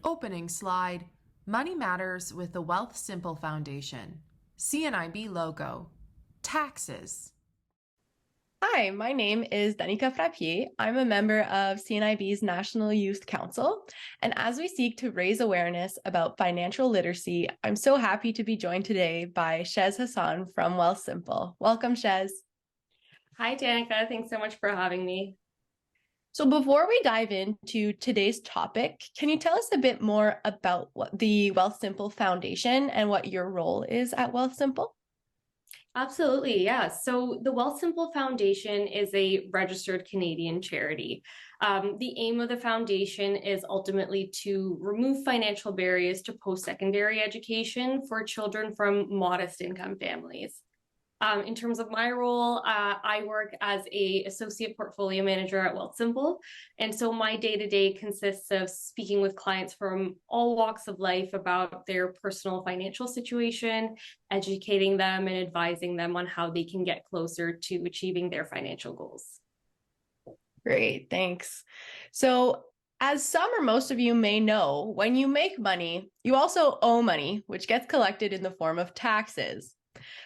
Opening slide, Money Matters with the Wealthsimple Foundation. CNIB logo. Taxes. Hi, my name is Danica. I'm a member of CNIB's National Youth Council, and as we seek to raise awareness about financial literacy, I'm so happy to be joined today by Shez Hassan from Wealthsimple. Welcome, Shez. Hi, Danica. Thanks so much for having me. So before we dive into today's topic, can you tell us a bit more about what the Wealthsimple Foundation and what your role is at Wealthsimple? Absolutely, yeah. So the Wealthsimple Foundation is a registered Canadian charity. The aim of the foundation is ultimately to remove financial barriers to post-secondary education for children from modest income families. In terms of my role, I work as an associate portfolio manager at Wealthsimple. And so my day-to-day consists of speaking with clients from all walks of life about their personal financial situation, educating them and advising them on how they can get closer to achieving their financial goals. Great, thanks. So, as some or most of you may know, when you make money, you also owe money, which gets collected in the form of taxes.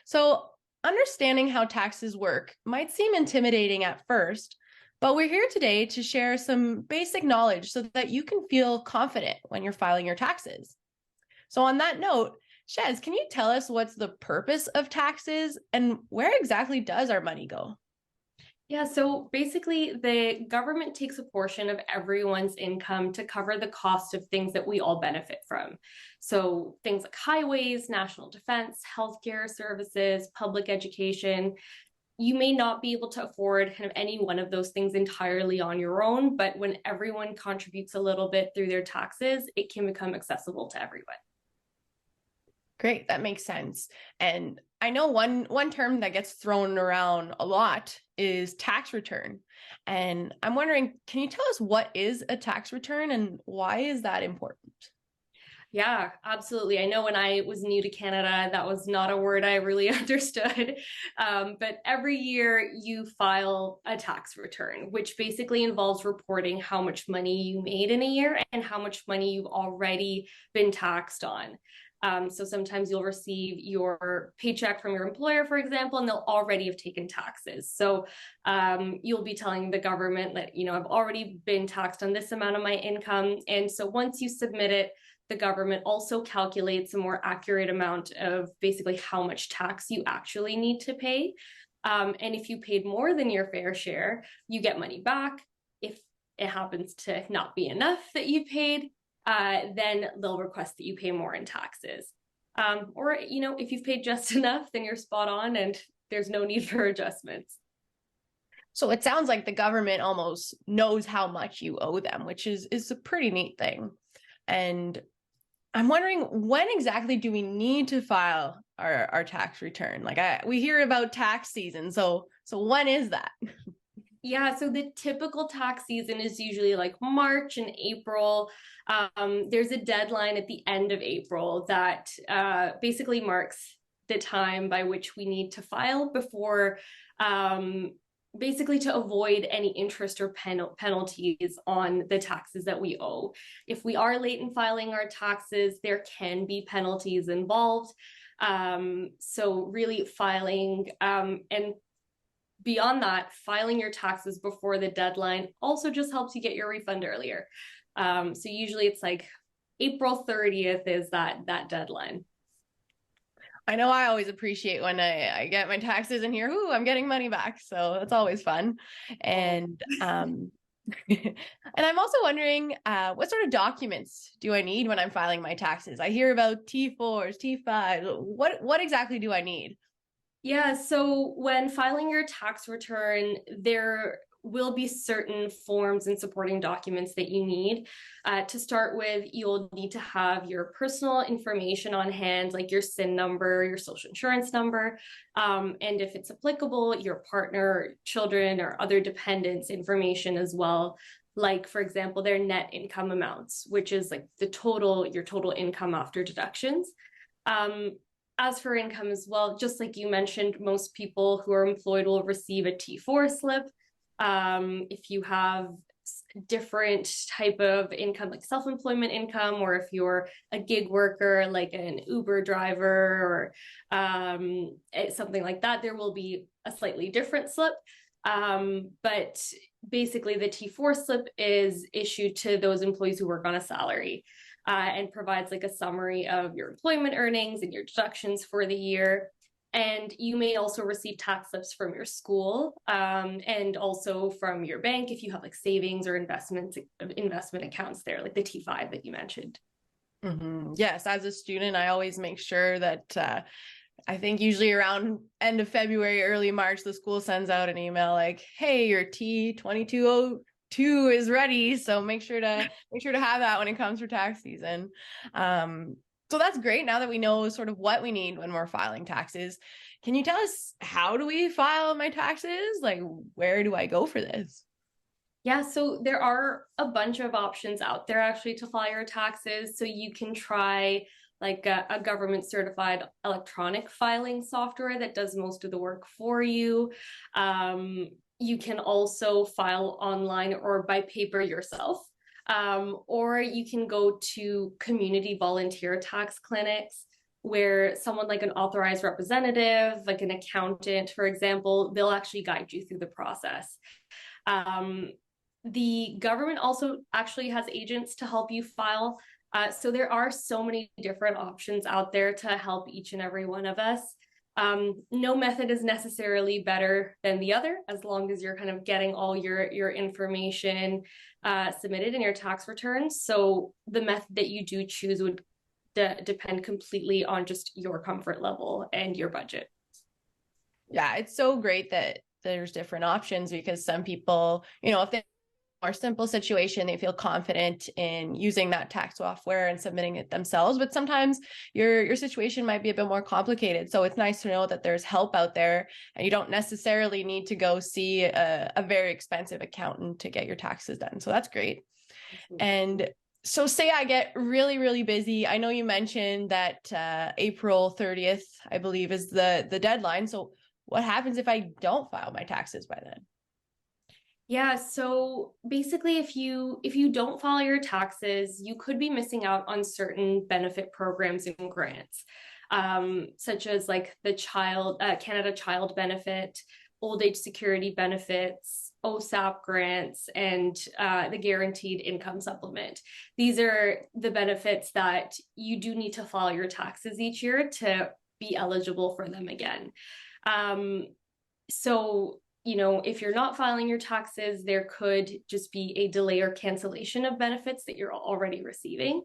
So, understanding how taxes work might seem intimidating at first, but we're here today to share some basic knowledge so that you can feel confident when you're filing your taxes. So, on that note, Shez, can you tell us what's the purpose of taxes and where exactly does our money go? Yeah, so basically, the government takes a portion of everyone's income to cover the cost of things that we all benefit from. So things like highways, national defense, healthcare services, public education. You may not be able to afford kind of any one of those things entirely on your own, but when everyone contributes a little bit through their taxes, it can become accessible to everyone. Great, that makes sense. And I know one term that gets thrown around a lot is tax return. And I'm wondering, can you tell us what is a tax return and why is that important? Yeah, absolutely. I know when I was new to Canada, that was not a word I really understood. But every year you file a tax return, which basically involves reporting how much money you made in a year and how much money you've already been taxed on. So sometimes you'll receive your paycheck from your employer, for example, and they'll already have taken taxes. So you'll be telling the government that, I've already been taxed on this amount of my income. And so once you submit it, the government also calculates a more accurate amount of basically how much tax you actually need to pay. And if you paid more than your fair share, you get money back. If it happens to not be enough that you paid, then they'll request that you pay more in taxes. Or, if you've paid just enough, then you're spot on and there's no need for adjustments. So it sounds like the government almost knows how much you owe them, which is a pretty neat thing. And I'm wondering, when exactly do we need to file our tax return? We hear about tax season. So when is that? Yeah, so the typical tax season is usually like March and April. There's a deadline at the end of April that basically marks the time by which we need to file before basically to avoid any interest or penalties on the taxes that we owe. If we are late in filing our taxes, there can be penalties involved. So really filing and beyond that, filing your taxes before the deadline also just helps you get your refund earlier. So usually it's like April 30th is that deadline. I know I always appreciate when I get my taxes in here. Ooh, I'm getting money back. So that's always fun. And and I'm also wondering, what sort of documents do I need when I'm filing my taxes? I hear about T4s, T5s. What exactly do I need? Yeah, so when filing your tax return, there will be certain forms and supporting documents that you need. To start with, you'll need to have your personal information on hand, like your SIN number, your social insurance number, and if it's applicable, your partner, children, or other dependents information as well. Like, for example, their net income amounts, which is like your total income after deductions. As for income as well, just like you mentioned, most people who are employed will receive a T4 slip. If you have different type of income, like self-employment income, or if you're a gig worker, like an Uber driver or something like that, there will be a slightly different slip. But basically the T4 slip is issued to those employees who work on a salary, and provides like a summary of your employment earnings and your deductions for the year. And you may also receive tax slips from your school, and also from your bank if you have like savings or investment accounts there, like the T5 that you mentioned. Mm-hmm. Yes, as a student, I always make sure that I think usually around end of February, early March, the school sends out an email like, "Hey, your T2202 is ready, so make sure to have that when it comes for tax season." So that's great. Now that we know sort of what we need when we're filing taxes, can you tell us, how do we file my taxes? Like, where do I go for this? Yeah, so there are a bunch of options out there actually to file your taxes. So you can try like a government certified electronic filing software that does most of the work for you. You can also file online or by paper yourself. Or you can go to community volunteer tax clinics where someone like an authorized representative, like an accountant, for example, they'll actually guide you through the process. The government also actually has agents to help you file. So there are so many different options out there to help each and every one of us. No method is necessarily better than the other, as long as you're kind of getting all your information submitted in your tax returns. So the method that you do choose would depend completely on just your comfort level and your budget. Yeah, it's so great that there's different options, because some people, if they more simple situation, they feel confident in using that tax software and submitting it themselves. But sometimes your situation might be a bit more complicated. So it's nice to know that there's help out there, and you don't necessarily need to go see a very expensive accountant to get your taxes done. So that's great. And so say I get really, really busy. I know you mentioned that April 30th, I believe, is the deadline. So what happens if I don't file my taxes by then? Yeah, so basically if you don't file your taxes, you could be missing out on certain benefit programs and grants, such as like the Canada Child Benefit, Old Age Security Benefits, OSAP grants, and the Guaranteed Income Supplement. These are the benefits that you do need to file your taxes each year to be eligible for them again. So if you're not filing your taxes, there could just be a delay or cancellation of benefits that you're already receiving.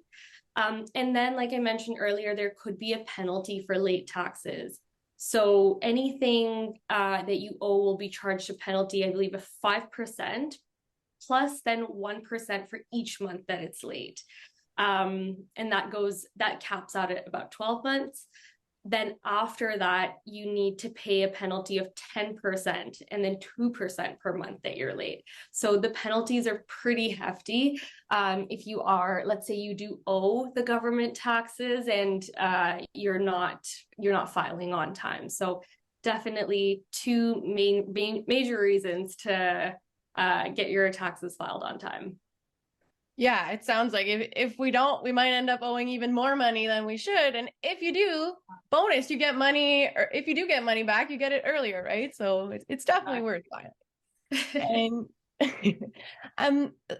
And then, like I mentioned earlier, there could be a penalty for late taxes. So anything that you owe will be charged a penalty, I believe, of 5%, plus then 1% for each month that it's late. And that caps out at about 12 months. Then after that, you need to pay a penalty of 10% and then 2% per month that you're late. So the penalties are pretty hefty. If you are, let's say you do owe the government taxes and you're not filing on time. So definitely two major reasons to get your taxes filed on time. Yeah, it sounds like if we don't, we might end up owing even more money than we should. And if you do, bonus, you get money, or if you do get money back, you get it earlier, right? So it's definitely worthwhile. And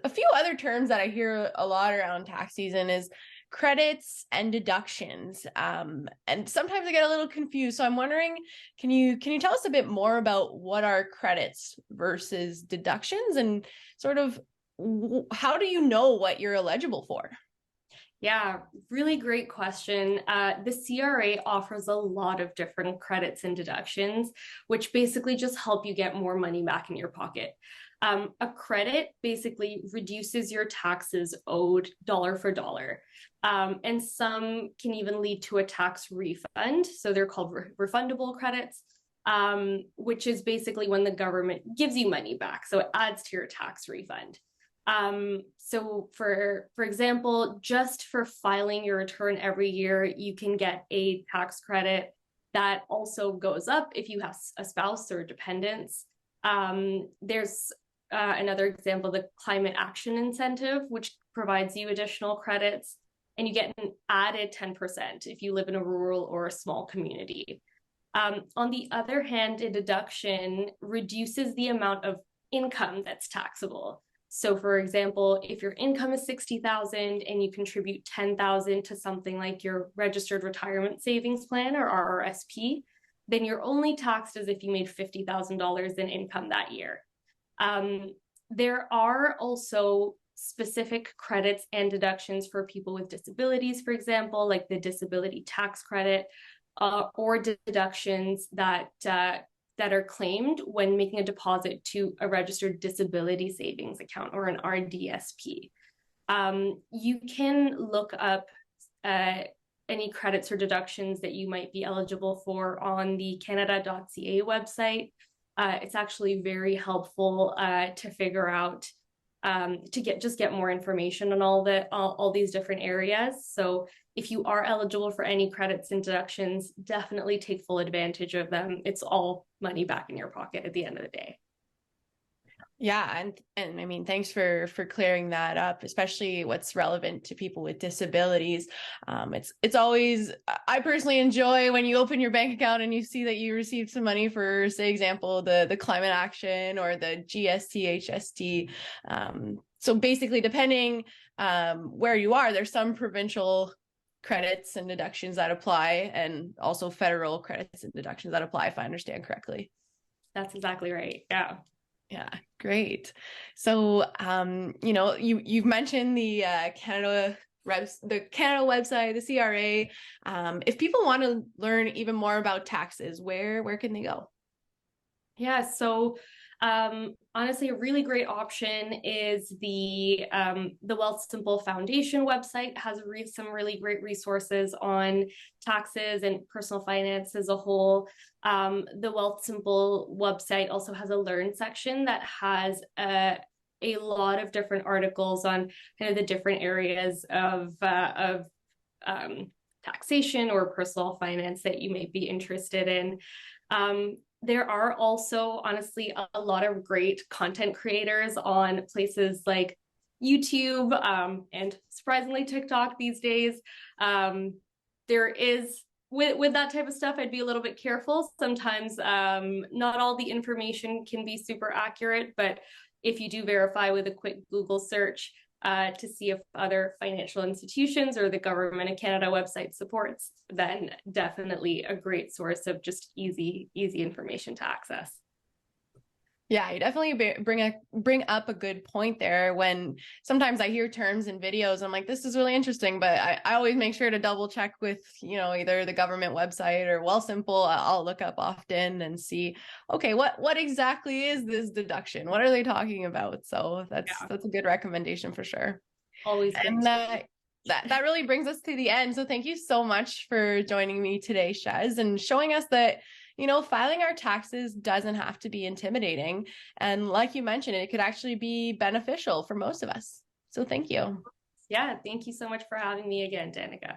a few other terms that I hear a lot around tax season is credits and deductions. And sometimes I get a little confused. So I'm wondering, can you tell us a bit more about what are credits versus deductions, and sort of how do you know what you're eligible for? Yeah, really great question. The CRA offers a lot of different credits and deductions, which basically just help you get more money back in your pocket. A credit basically reduces your taxes owed dollar for dollar. And some can even lead to a tax refund. So they're called refundable credits, which is basically when the government gives you money back. So it adds to your tax refund. So for example, just for filing your return every year, you can get a tax credit that also goes up if you have a spouse or dependents. There's another example, the climate action incentive, which provides you additional credits, and you get an added 10% if you live in a rural or a small community. On the other hand, a deduction reduces the amount of income that's taxable. So for example, if your income is 60,000 and you contribute 10,000 to something like your registered retirement savings plan or RRSP, then you're only taxed as if you made $50,000 in income that year. There are also specific credits and deductions for people with disabilities, for example, like the disability tax credit, or deductions that are claimed when making a deposit to a registered disability savings account or an RDSP. You can look up any credits or deductions that you might be eligible for on the canada.ca website. It's actually very helpful to figure out, to get more information on all these different areas. So if you are eligible for any credits and deductions, definitely take full advantage of them. It's all money back in your pocket at the end of the day. Yeah, and I mean, thanks for clearing that up, especially what's relevant to people with disabilities. It's always, I personally enjoy when you open your bank account and you see that you received some money for, say, example, the climate action or the GST, HST. So basically, depending where you are, there's some provincial credits and deductions that apply, and also federal credits and deductions that apply, if I understand correctly. That's exactly right. Yeah. Yeah, great. So, you've mentioned the Canada website, the CRA. If people want to learn even more about taxes, where can they go? Yeah, so honestly, a really great option is the Wealthsimple Foundation website. Has some really great resources on taxes and personal finance as a whole. The Wealthsimple website also has a Learn section that has a lot of different articles on kind of the different areas of taxation or personal finance that you may be interested in. There are also, honestly, a lot of great content creators on places like YouTube and surprisingly TikTok these days. There is, with that type of stuff, I'd be a little bit careful. Sometimes not all the information can be super accurate, but if you do verify with a quick Google search to see if other financial institutions or the Government of Canada website supports, then definitely a great source of just easy information to access. Yeah, you definitely bring up a good point there. When sometimes I hear terms and videos, I'm like, this is really interesting, but I always make sure to double check with, either the government website or Wealthsimple. I'll look up often and see, okay, what exactly is this deduction? What are they talking about? So that's a good recommendation for sure. Always good. And that really brings us to the end. So thank you so much for joining me today, Shez, and showing us that filing our taxes doesn't have to be intimidating. And like you mentioned, it could actually be beneficial for most of us. So thank you. Yeah, thank you so much for having me again, Danica.